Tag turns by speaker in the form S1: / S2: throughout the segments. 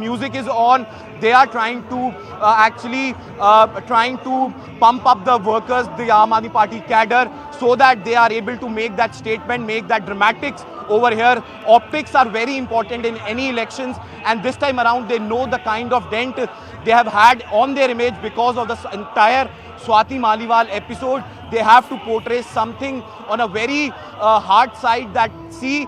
S1: music is on, they are trying to trying to pump up the workers, the Aam Aadmi Party cadre, so that they are able to make that statement, make that dramatics over here. Optics are very important in any elections, and this time around they know the kind of dent they have had on their image because of the entire Swati Maliwal episode. They have to portray something on a very hard side, that see,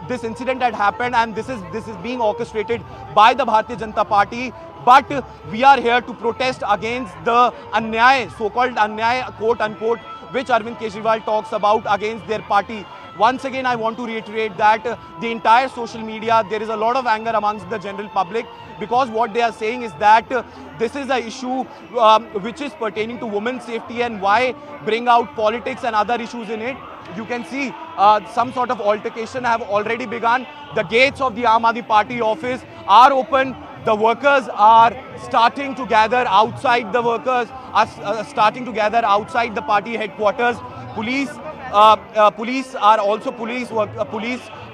S1: this incident had happened and this is being orchestrated by the Bharatiya Janata Party. But we are here to protest against the Anyay, so-called Anyay, quote unquote, which Arvind Kejriwal talks about against their party. Once again, I want to reiterate that the entire social media, there is a lot of anger amongst the general public, because what they are saying is that this is an issue which is pertaining to women's safety, and why bring out politics and other issues in it. You can see some sort of altercation have already begun. The gates of the Aam Aadmi Party office are open. The workers are starting to gather outside. The workers are starting to gather outside the party headquarters. Police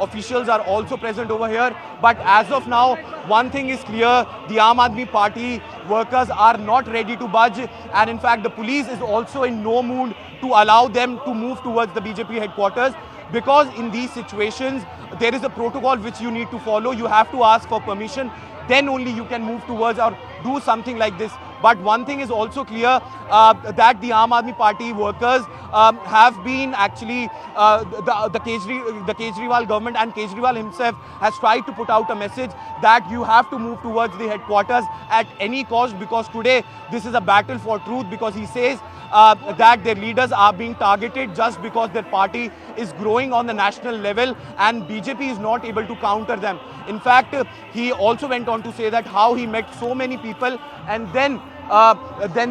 S1: officials are also present over here. But as of now, one thing is clear: the Aam Aadmi Party workers are not ready to budge, and in fact, the police is also in no mood to allow them to move towards the BJP headquarters. Because in these situations, there is a protocol which you need to follow. You have to ask for permission, then only you can move towards or do something like this. But one thing is also clear, that the Aam Aadmi Party workers have been actually, the Kejriwal government and Kejriwal himself has tried to put out a message that you have to move towards the headquarters at any cost, because today this is a battle for truth. Because he says that their leaders are being targeted just because their party is growing on the national level and BJP is not able to counter them. In fact, he also went on to say that how he met so many people, and then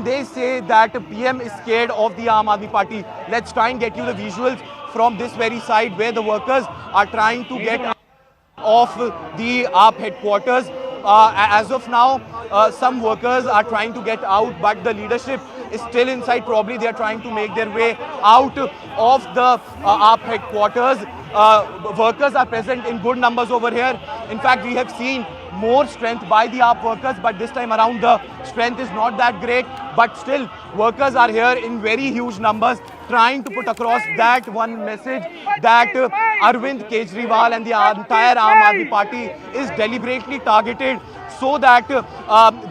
S1: they say that PM is scared of the Aam Aadmi Party. Let's try and get you the visuals from this very side, where the workers are trying to get off the AAP headquarters. As of now, some workers are trying to get out, but the leadership is still inside. Probably they are trying to make their way out of the AAP headquarters. Workers are present in good numbers over here. In fact, we have seen more strength by the AAP workers, but this time around the strength is not that great. But still, workers are here in very huge numbers, trying to put across that one message, that Arvind Kejriwal and the entire Aam Aadmi Party is deliberately targeted so that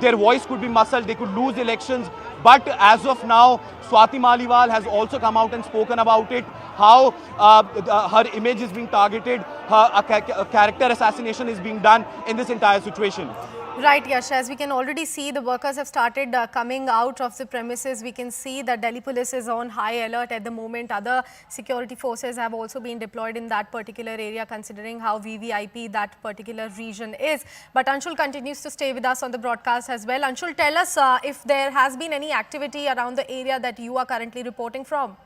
S1: their voice could be muzzled, they could lose elections. But as of now, Swati Maliwal has also come out and spoken about it, how her image is being targeted, a character assassination is being done in this entire situation.
S2: Right, Yash. As we can already see, the workers have started coming out of the premises. We can see that Delhi police is on high alert at the moment. Other security forces have also been deployed in that particular area, considering how VVIP that particular region is. But Anshul continues to stay with us on the broadcast as well. Anshul, tell us if there has been any activity around the area that you are currently reporting from.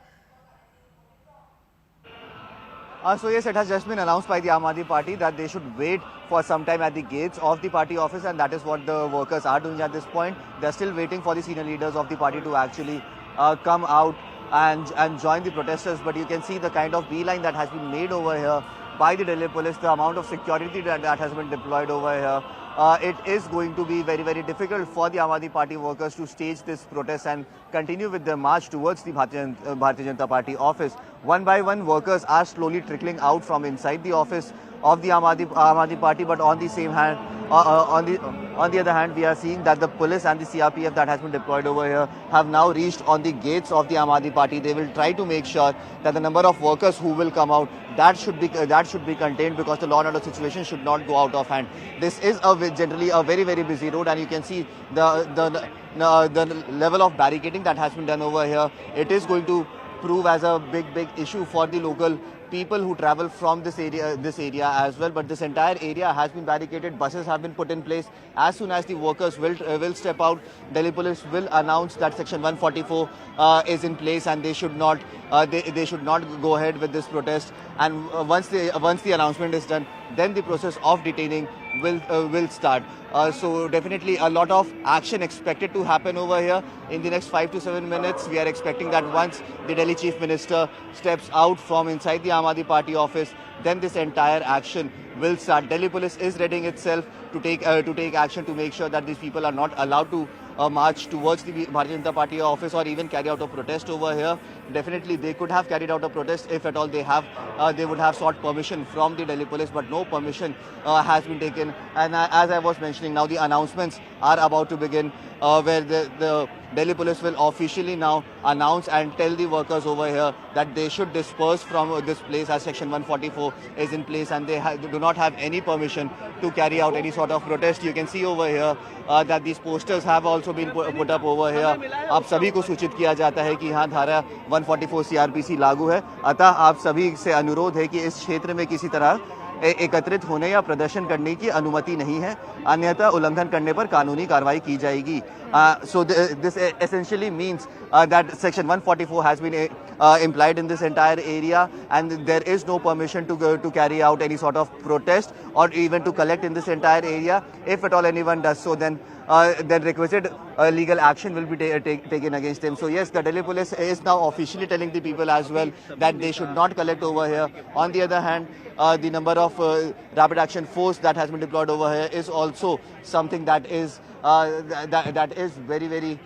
S3: So yes, it has just been announced by the Aam Aadmi Party that they should wait for some time at the gates of the party office, and that is what the workers are doing at this point. They're still waiting for the senior leaders of the party to actually come out and join the protesters. But you can see the kind of beeline that has been made over here by the Delhi police, the amount of security that has been deployed over here. It is going to be very, very difficult for the Aam Aadmi Party workers to stage this protest and continue with their march towards the Bharatiya Janata Party office. One by one, workers are slowly trickling out from inside the office of the Aam Aadmi Party, but on the same hand, on the other hand, we are seeing that the police and the CRPF that has been deployed over here have now reached on the gates of the Aam Aadmi Party. They will try to make sure that the number of workers who will come out, that should be contained, because the law and order situation should not go out of hand. This is generally a very, very busy road, and you can see the level of barricading that has been done over here. It is going to prove as a big issue for the local people who travel from this area as well. But this entire area has been barricaded. Buses have been put in place. As soon as the workers will step out, Delhi police will announce that Section 144 is in place, and they should not go ahead with this protest. And once the announcement is done, then the process of detaining will start. So definitely a lot of action expected to happen over here in the next 5 to 7 minutes. We are expecting that once the Delhi Chief Minister steps out from inside the Aam Aadmi Party office, then this entire action will start. Delhi police is readying itself to take action to make sure that these people are not allowed to march towards the Bharatiya Janata Party office or even carry out a protest over here. Definitely they could have carried out a protest if at all they would have sought permission from the Delhi police, but no permission has been taken. And as I was mentioning, now the announcements are about to begin, where the Delhi police will officially now announce and tell the workers over here that they should disperse from this place as Section 144 is in place, and they do not have any permission to carry out any sort of protest. You can see over here that these posters have also been put up over here. आप सभी को सूचित किया जाता है कि यहाँ धारा 144 CRPC लागू है, अतः आप सभी से अनुरोध है कि इस क्षेत्र में किसी तरह एकत्रित होने या प्रदर्शन करने की अनुमति नहीं है, अन्यथा उल्लंघन करने पर कानूनी कार्रवाई की जाएगी. So this essentially means that Section 144 has been implied in this entire area, and there is no permission to carry out any sort of protest or even to collect in this entire area. If at all anyone does so, then requisite legal action will be taken against them. So yes, the Delhi police is now officially telling the people as well that they should not collect over here. On the other hand, the number of rapid action force that has been deployed over here is also something that is very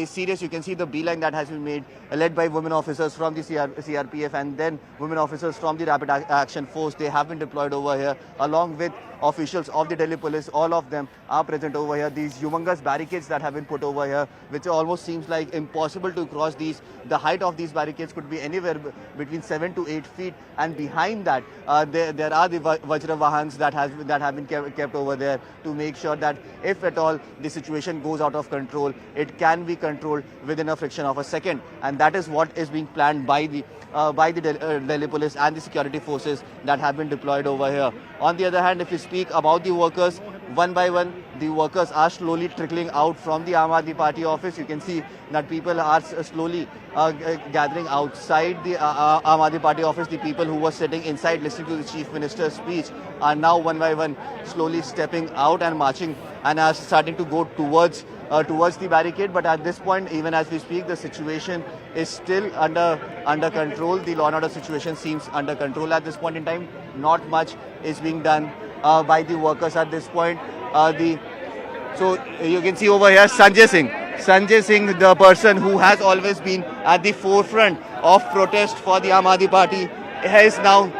S3: serious. You can see the beeline that has been made, led by women officers from the CRPF and then women officers from the Rapid Action Force. They have been deployed over here along with officials of the Delhi police. All of them are present over here. These humongous barricades that have been put over here, which almost seems like impossible to cross these. The height of these barricades could be anywhere between 7 to 8 feet, and behind that there are the Vajra Vahans that have been kept over there to make sure that if at all the situation goes out of control, it can be controlled within a fraction of a second, and that is what is being planned by the Delhi police and the security forces that have been deployed over here. On the other hand, if we speak about the workers, one by one, the workers are slowly trickling out from the Aam Aadmi Party office. You can see that people are slowly gathering outside the Aam Aadmi Party office. The people who were sitting inside listening to the Chief Minister's speech are now one by one slowly stepping out and marching and are starting to go towards the barricade. But at this point, even as we speak, the situation is still under control. The law and order situation seems under control at this point in time. Not much is being done by the workers at this point. So you can see over here Sanjay Singh, the person who has always been at the forefront of protest for the Aam Aadmi Party, is now